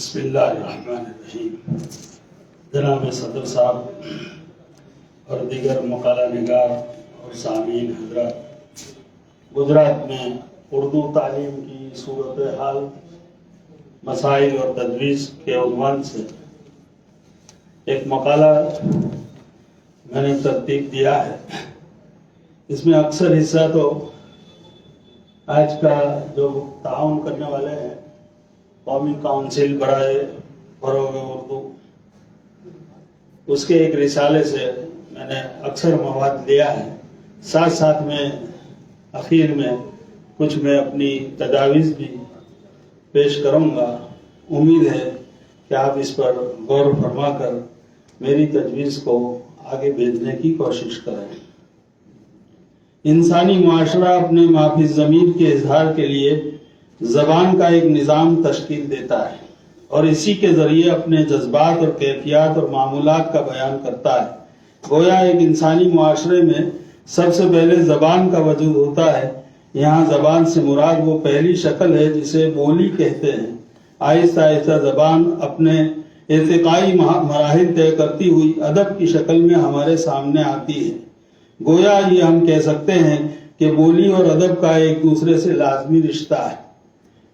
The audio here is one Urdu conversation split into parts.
بسم اللہ الرحمن الرحیم۔ جناب صدر صاحب اور دیگر مقالہ نگار اور سامعین حضرات، گجرات میں اردو تعلیم کی صورتحال، مسائل اور تجویز کے عنوان سے ایک مقالہ میں نے ترتیب دیا ہے۔ اس میں اکثر حصہ تو آج کا جو تعاون کرنے والے ہیں قومی کونسل برائے فروغ اردو، اس کے ایک رسالے سے میں نے اکثر مواد لیا ہے۔ ساتھ ساتھ میں اخیر میں کچھ میں اپنی تجاویز بھی پیش کروں گا۔ امید ہے کہ آپ اس پر غور فرما کر میری تجویز کو آگے بھیجنے کی کوشش کریں۔ انسانی معاشرہ اپنے مافی ضمیر کے اظہار کے لیے زبان کا ایک نظام تشکیل دیتا ہے اور اسی کے ذریعے اپنے جذبات اور کیفیات اور معمولات کا بیان کرتا ہے۔ گویا ایک انسانی معاشرے میں سب سے پہلے زبان کا وجود ہوتا ہے۔ یہاں زبان سے مراد وہ پہلی شکل ہے جسے بولی کہتے ہیں۔ آہستہ آہستہ زبان اپنے ارتقائی مراحل طے کرتی ہوئی ادب کی شکل میں ہمارے سامنے آتی ہے۔ گویا یہ ہم کہہ سکتے ہیں کہ بولی اور ادب کا ایک دوسرے سے لازمی رشتہ ہے۔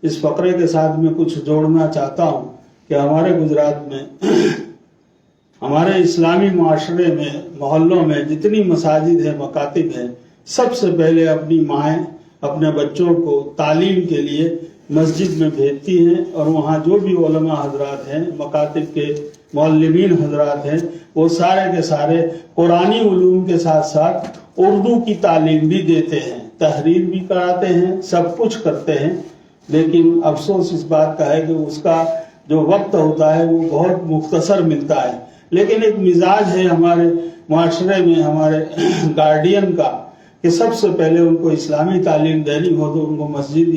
اس فقرے کے ساتھ میں کچھ جوڑنا چاہتا ہوں کہ ہمارے گجرات میں، ہمارے اسلامی معاشرے میں، محلوں میں جتنی مساجد ہیں، مکاتب ہیں، سب سے پہلے اپنی مائیں اپنے بچوں کو تعلیم کے لیے مسجد میں بھیجتی ہیں، اور وہاں جو بھی علماء حضرات ہیں، مکاتب کے معلمین حضرات ہیں، وہ سارے کے سارے قرآنی علوم کے ساتھ ساتھ اردو کی تعلیم بھی دیتے ہیں، تحریر بھی کراتے ہیں، سب کچھ کرتے ہیں۔ لیکن افسوس اس بات کا ہے کہ اس کا جو وقت ہوتا ہے وہ بہت مختصر ملتا ہے۔ لیکن ایک مزاج ہے ہمارے معاشرے میں، ہمارے گارڈین کا، کہ سب سے پہلے ان کو اسلامی تعلیم دینی ہو تو ان کو مسجد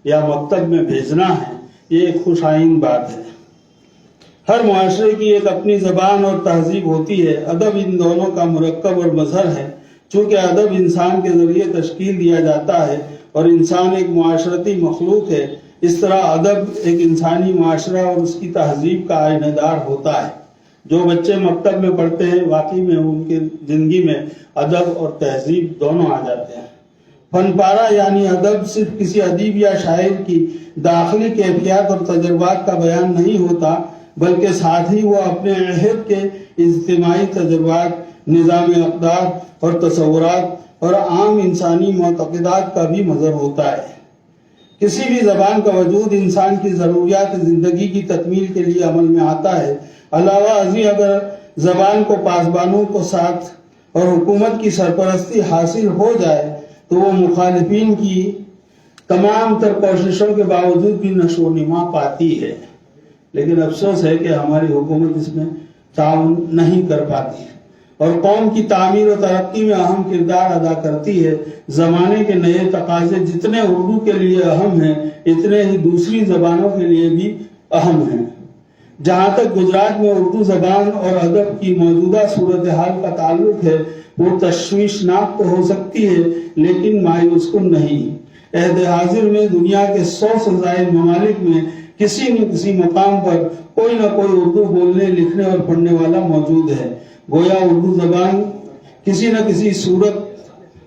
یا مکتب میں بھیجنا ہے۔ یہ ایک خوش آئند بات ہے۔ ہر معاشرے کی ایک اپنی زبان اور تہذیب ہوتی ہے۔ ادب ان دونوں کا مرکب اور مظہر ہے۔ چونکہ ادب انسان کے ذریعے تشکیل دیا جاتا ہے اور انسان ایک معاشرتی مخلوق ہے، اس طرح ادب ایک انسانی معاشرہ اور اس کی تہذیب کا آئینہ دار ہوتا ہے۔ جو بچے مکتب میں پڑھتے ہیں، واقعی میں ان کی زندگی میں ادب اور تہذیب دونوں آ جاتے ہیں۔ فن پارہ یعنی ادب صرف کسی ادیب یا شاعر کی داخلی کیفیات اور تجربات کا بیان نہیں ہوتا، بلکہ ساتھ ہی وہ اپنے عہد کے اجتماعی تجربات، نظام اقدار اور تصورات اور عام انسانی معتقدات کا بھی مظہر ہوتا ہے۔ کسی بھی زبان کا وجود انسان کی ضروریات زندگی کی تکمیل کے لیے عمل میں آتا ہے۔ علاوہ ازیں اگر زبان کو پاسبانوں کو ساتھ اور حکومت کی سرپرستی حاصل ہو جائے تو وہ مخالفین کی تمام تر کوششوں کے باوجود بھی نشو و نما پاتی ہے۔ لیکن افسوس ہے کہ ہماری حکومت اس میں تعاون نہیں کر پاتی ہے اور قوم کی تعمیر و ترقی میں اہم کردار ادا کرتی ہے۔ زمانے کے نئے تقاضے جتنے اردو کے لیے اہم ہیں، اتنے ہی دوسری زبانوں کے لیے بھی اہم ہیں۔ جہاں تک گجرات میں اردو زبان اور ادب کی موجودہ صورتحال کا تعلق ہے، وہ تشویشناک تو ہو سکتی ہے لیکن مایوس کن نہیں۔ عہد حاضر میں دنیا کے 100 سے زائد ممالک میں کسی نہ کسی مقام پر کوئی نہ کوئی اردو بولنے، لکھنے اور پڑھنے والا موجود ہے۔ گویا اردو زبان کسی نہ کسی صورت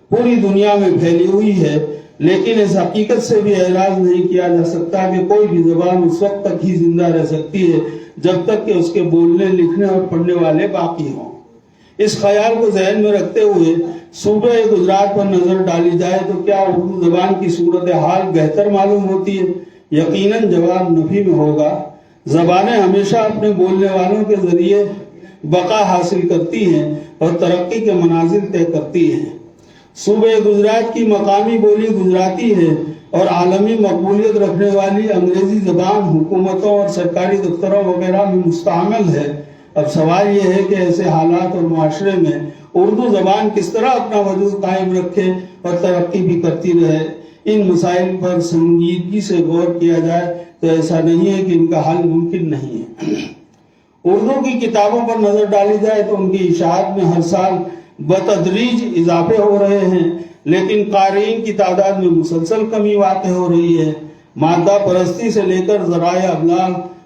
پوری دنیا میں پھیلی ہوئی ہے، لیکن اس حقیقت سے بھی اعراض نہیں کیا جا سکتا کہ کوئی بھی زبان اس وقت تک ہی زندہ رہ سکتی ہے جب تک کہ اس کے بولنے، لکھنے اور پڑھنے والے باقی ہوں۔ اس خیال کو ذہن میں رکھتے ہوئے صوبہ گجرات پر نظر ڈالی جائے تو کیا اردو زبان کی صورتحال بہتر معلوم ہوتی ہے؟ یقیناً جواب نفی میں ہوگا۔ زبانیں ہمیشہ اپنے بولنے والوں کے ذریعے بقا حاصل کرتی ہیں اور ترقی کے منازل طے کرتی ہیں۔ صوبہ گجرات کی مقامی بولی گجراتی ہے اور عالمی مقبولیت رکھنے والی انگریزی زبان حکومتوں اور سرکاری دفتروں وغیرہ میں مستعمل ہے۔ اب سوال یہ ہے کہ ایسے حالات اور معاشرے میں اردو زبان کس طرح اپنا وجود قائم رکھے اور ترقی بھی کرتی رہے۔ ان مسائل پر سنجیدگی سے غور کیا جائے تو ایسا نہیں ہے کہ ان کا حل ممکن نہیں ہے۔ اردو کی کتابوں پر نظر ڈالی جائے تو ان کی اشاعت میں ہر سال بتدریج اضافے ہو رہے ہیں، لیکن قارئین کی تعداد میں مسلسل کمی واقع ہو رہی ہے۔ مادہ پرستی سے لے کر ذرائع ابلاغ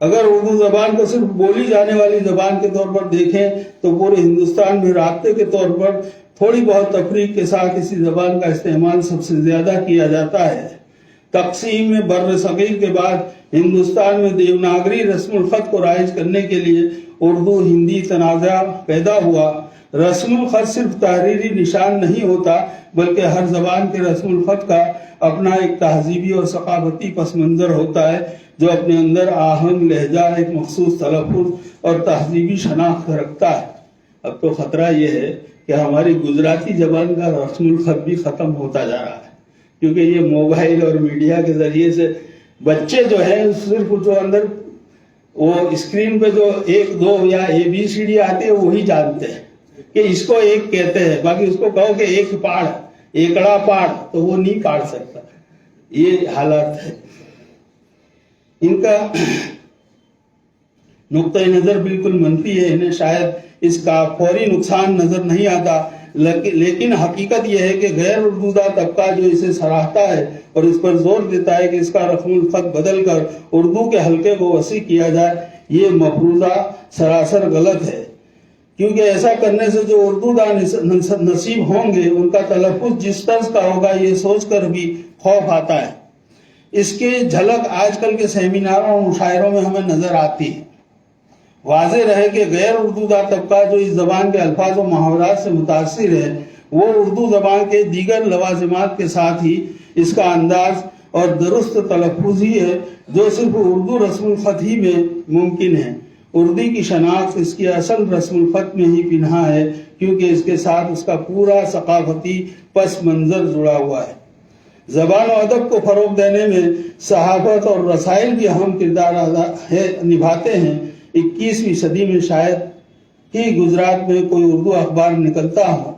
اگر اردو زبان کو صرف بولی جانے والی زبان کے طور پر دیکھیں تو پورے ہندوستان میں رابطے کے طور پر تھوڑی بہت تفریق کے ساتھ اسی زبان کا استعمال سب سے زیادہ کیا جاتا ہے۔ تقسیم میں بر صغیر کے بعد ہندوستان میں دیوناگری رسم الخط کو رائج کرنے کے لیے اردو ہندی تنازع پیدا ہوا۔ رسم الخط صرف تحریری نشان نہیں ہوتا بلکہ ہر زبان کے رسم الخط کا اپنا ایک تہذیبی اور ثقافتی پس منظر ہوتا ہے جو اپنے اندر آہنگ، لہجہ، ایک مخصوص تلفظ اور تہذیبی شناخت رکھتا ہے۔ اب تو خطرہ یہ ہے کہ ہماری گجراتی زبان کا رسم الخط بھی ختم ہوتا جا رہا ہے، کیونکہ یہ موبائل اور میڈیا کے ذریعے سے بچے جو ہیں صرف جو اندر وہ اسکرین پہ جو 1 2 یا ABCD آتے ہیں وہی جانتے ہیں کہ اس کو ایک کہتے ہیں، باقی اس کو کہو کہ ایک پاڑ، ایکڑا پاڑ، تو وہ نہیں پاڑ سکتا۔ یہ حالات ہے۔ ان کا نقطۂ نظر بالکل منفی ہے، انہیں شاید اس کا فوری نقصان نظر نہیں آتا، لیکن حقیقت یہ ہے کہ غیر اردودہ طبقہ جو اسے سراہتا ہے اور اس پر زور دیتا ہے کہ اس کا رسم الخط بدل کر اردو کے حلقے کو وسیع کیا جائے، یہ مفروضہ سراسر غلط ہے، کیونکہ ایسا کرنے سے جو اردودہ نصیب ہوں گے ان کا تلفظ جس طرز کا ہوگا یہ سوچ کر بھی خوف آتا ہے۔ اس کی جھلک آج کل کے سیمیناروں اور مشاعروں میں ہمیں نظر آتی ہے۔ واضح رہے کہ غیر اردودہ طبقہ جو اس زبان کے الفاظ و محاورات سے متاثر ہے وہ اردو زبان کے دیگر لوازمات کے ساتھ ہی اس کا انداز اور درست تلفظ ہی ہے جو صرف اردو رسم الخط ہی میں ممکن ہے۔ اردو کی شناخت اس کی اصل رسم الخط میں ہی پنہا ہے، کیونکہ اس کے ساتھ اس کا پورا ثقافتی پس منظر جڑا ہوا ہے۔ زبان و ادب کو فروغ دینے میں صحافت اور رسائل بھی اہم کردار نبھاتے ہیں۔ 21ویں صدی میں شاید ہی گجرات میں کوئی اردو اخبار نکلتا ہو۔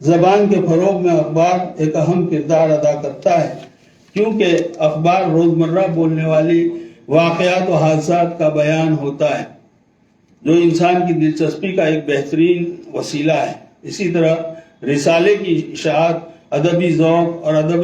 زبان کے فروغ میں اخبار ایک اہم کردار ادا کرتا ہے، کیونکہ اخبار روزمرہ بولنے والی واقعات و حادثات کا بیان ہوتا ہے جو انسان کی دلچسپی کا ایک بہترین وسیلہ ہے۔ اسی طرح رسالے کی اشاعت ادبی ذوق اور ادب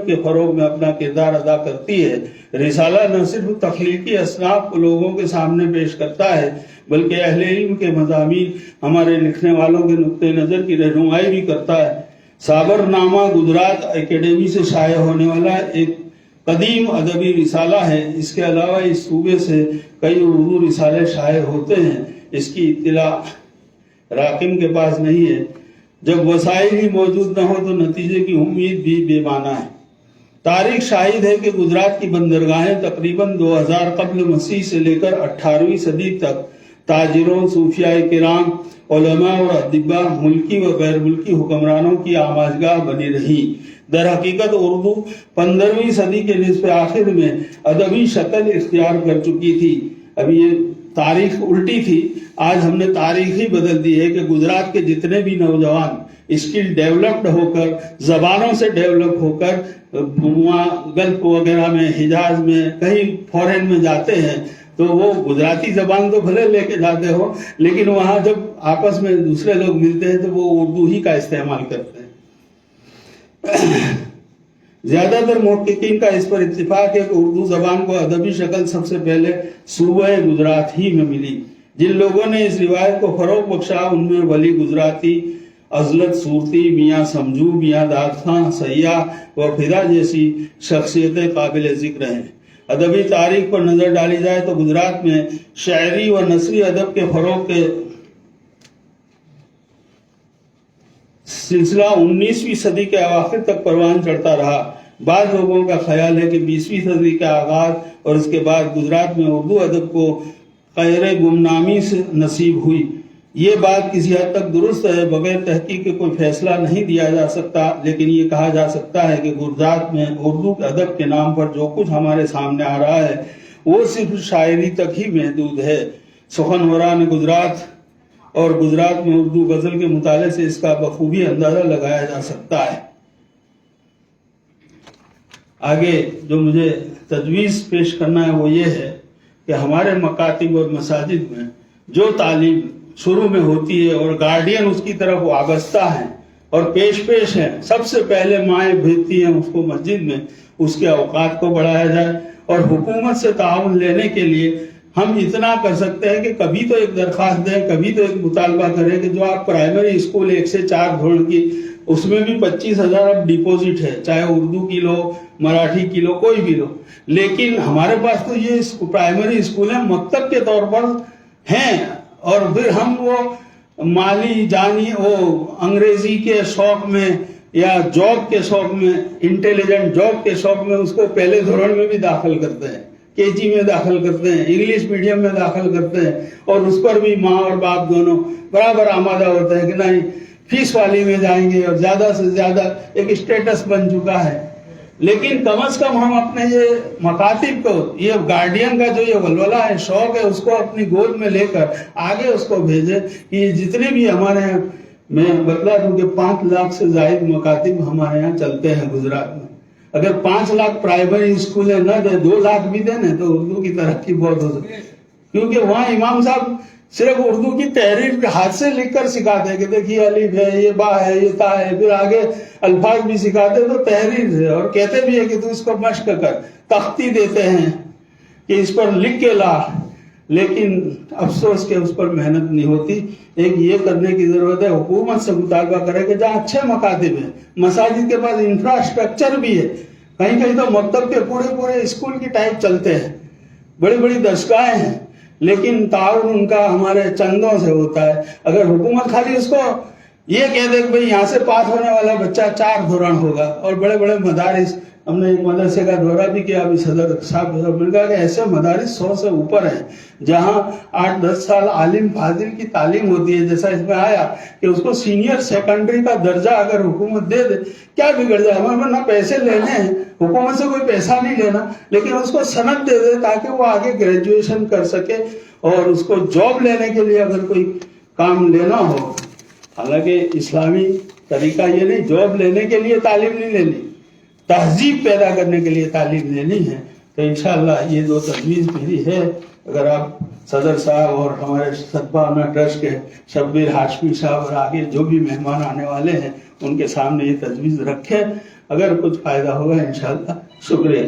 کے فروغ میں اپنا کردار ادا کرتی ہے۔ رسالہ نہ صرف تخلیقی اصناف کو لوگوں کے سامنے پیش کرتا ہے بلکہ اہل علم کے مضامین، ہمارے لکھنے والوں کے نقطۂ نظر کی رہنمائی بھی کرتا ہے۔ صابر نامہ گجرات اکیڈمی سے شائع ہونے والا ایک قدیم ادبی رسالہ ہے۔ اس کے علاوہ اس صوبے سے کئی اردو رسالے شائع ہوتے ہیں، اس کی اطلاع راکم کے پاس نہیں ہے۔ جب وسائل ہی موجود نہ ہو تو نتیجے کی امید بھی بے معنی ہے۔ تاریخ شاہد ہے کہ گجرات کی بندرگاہیں تقریباً 2000 قبل مسیح سے لے کر 18ویں صدی تک تاجروں، صوفیاء کرام، علماء اور ادباء، ملکی و غیر ملکی حکمرانوں کی آماجگاہ بنی رہی۔ در حقیقت اردو 15ویں صدی کے نصف آخر میں ادبی شکل اختیار کر چکی تھی۔ اب یہ تاریخ الٹی تھی، آج ہم نے تاریخ ہی بدل دی ہے کہ گجرات کے جتنے بھی نوجوان اسکل ڈیولپڈ ہو کر، زبانوں سے ڈیولپ ہو کر گلف وغیرہ میں، حجاز میں، کہیں فورن میں جاتے ہیں تو وہ گجراتی زبان تو بھلے لے کے جاتے ہو، لیکن وہاں جب آپس میں دوسرے لوگ ملتے ہیں تو وہ اردو ہی کا استعمال کرتے ہیں۔ زیادہ تر محققین کا اس پر اتفاق ہے کہ اردو زبان کو ادبی شکل سب سے پہلے صوبہ گجرات ہی میں ملی۔ جن لوگوں نے اس روایت کو فروغ بخشا ان میں ولی گجراتی، عزلت صورتی، میاں سمجھو، میاں داد خان، سیاح و فدا جیسی شخصیتیں قابل ذکر ہیں۔ ادبی تاریخ پر نظر ڈالی جائے تو گجرات میں شاعری و نثری ادب کے فروغ کے سلسلہ 19ویں صدی کے اواخر تک پروان چڑھتا رہا۔ بعض لوگوں کا خیال ہے کہ 20ویں صدی کا آغاز اور اس کے بعد گجرات میں اردو ادب کو خیر گمنامی سے نصیب ہوئی۔ یہ بات کسی حد تک درست ہے، بغیر تحقیق کے کوئی فیصلہ نہیں دیا جا سکتا، لیکن یہ کہا جا سکتا ہے کہ گجرات میں اردو ادب کے نام پر جو کچھ ہمارے سامنے آ رہا ہے وہ صرف شاعری تک ہی محدود ہے۔ سخنوران گجرات اور گجرات میں اردو غزل کے مطالعے سے اس کا بخوبی اندازہ لگایا جا سکتا ہے۔ آگے جو مجھے تجویز پیش کرنا ہے وہ یہ ہے کہ ہمارے مکاتب اور مساجد میں جو تعلیم شروع میں ہوتی ہے اور گارڈین اس کی طرف وابستہ ہیں اور پیش ہیں. سب سے پہلے مائیں بھیجتی ہیں اس کو مسجد میں، اس کے اوقات کو بڑھایا جائے. اور حکومت سے تعاون لینے کے لیے ہم اتنا کر سکتے ہیں کہ کبھی تو ایک درخواست دیں، کبھی تو ایک مطالبہ کریں کہ جو آپ پرائمری اسکول 1 سے 4 دھورن کی، اس میں بھی 25,000 اب ڈپوزٹ ہے، چاہے اردو کی لو، مراٹھی کی لو، کوئی بھی لو. لیکن ہمارے پاس تو یہ پرائمری اسکول ہیں، مکتب کے طور پر ہیں، اور پھر ہم وہ مالی جانی وہ انگریزی کے شوق میں یا جاب کے شوق میں، انٹیلیجنٹ جاب کے شوق میں اس کو پہلے دھورن میں بھی داخل کرتے ہیں، KG میں داخل کرتے ہیں، انگلش میڈیم میں داخل کرتے ہیں، اور اس پر بھی ماں اور باپ دونوں برابر آمادہ ہوتے ہیں کہ نہیں فیس والی میں جائیں گے، اور زیادہ سے زیادہ ایک اسٹیٹس بن چکا ہے. لیکن کم از کم ہم اپنے یہ مکاتب کو، یہ گارڈین کا جو یہ ولولہ ہے، شوق ہے، اس کو اپنی گود میں لے کر آگے اس کو بھیجیں کہ جتنے بھی ہمارے یہاں، میں بتلا دوں کہ 5 لاکھ سے زائد مکاتب ہمارے یہاں چلتے ہیں گجرات میں. اگر 5 لاکھ پرائمری اسکولیں نہ دیں، 2 لاکھ بھی دیں تو اردو کی ترقی بہت ہو سکتی ہے. کیونکہ وہاں امام صاحب صرف اردو کی تحریر ہاتھ سے لکھ کر سکھاتے ہیں کہ دیکھیے الف ہے، یہ با ہے، یہ تا ہے، پھر آگے الفاظ بھی سکھاتے تو تحریر ہے، اور کہتے بھی ہے کہ تو اس کو مشق کر، تختی دیتے ہیں کہ اس پر لکھ کے لا. لیکن افسوس کہ اس پر محنت نہیں ہوتی. ایک یہ کرنے کی ضرورت ہے، حکومت سے مطالبہ کرے کہ جہاں اچھے مکاتب ہیں، مساجد کے پاس انفراسٹرکچر بھی ہے، کہیں کہیں تو مکتب کے پورے اسکول کی ٹائپ چلتے ہیں، بڑی بڑی درسگاہیں ہیں، لیکن تعاون ان کا ہمارے چندوں سے ہوتا ہے. اگر حکومت خالی اس کو یہ کہہ دے کہ بھئی یہاں سے پاس ہونے والا بچہ 4 دھورن ہوگا، اور بڑے بڑے مدارس، ہم نے ایک مدرسے کا دورہ بھی کیا ابھی صدر صاحب نے کہا کہ ایسے مدارس 100 سے اوپر ہیں جہاں 8-10 سال عالم فاضل کی تعلیم ہوتی ہے، جیسا اس میں آیا کہ اس کو سینئر سیکنڈری کا درجہ اگر حکومت دے دے، کیا بگڑ جائے؟ ہمیں نہ پیسے لینے ہیں، حکومت سے کوئی پیسہ نہیں لینا، لیکن اس کو سند دے دے تاکہ وہ آگے گریجویشن کر سکے، اور اس کو جاب لینے کے لیے اگر کوئی کام لینا ہو. حالانکہ اسلامی طریقہ یہ نہیں، جاب لینے کے لیے تعلیم نہیں لینی، تہذیب پیدا کرنے کے لیے تعلیم لینی ہے. تو انشاءاللہ یہ 2 تجویز میری ہے. اگر آپ صدر صاحب اور ہمارے صدبانہ ٹرسٹ کے شبیر ہاشمی صاحب اور آگے جو بھی مہمان آنے والے ہیں ان کے سامنے یہ تجویز رکھیں، اگر کچھ فائدہ ہوگا انشاءاللہ. شکریہ.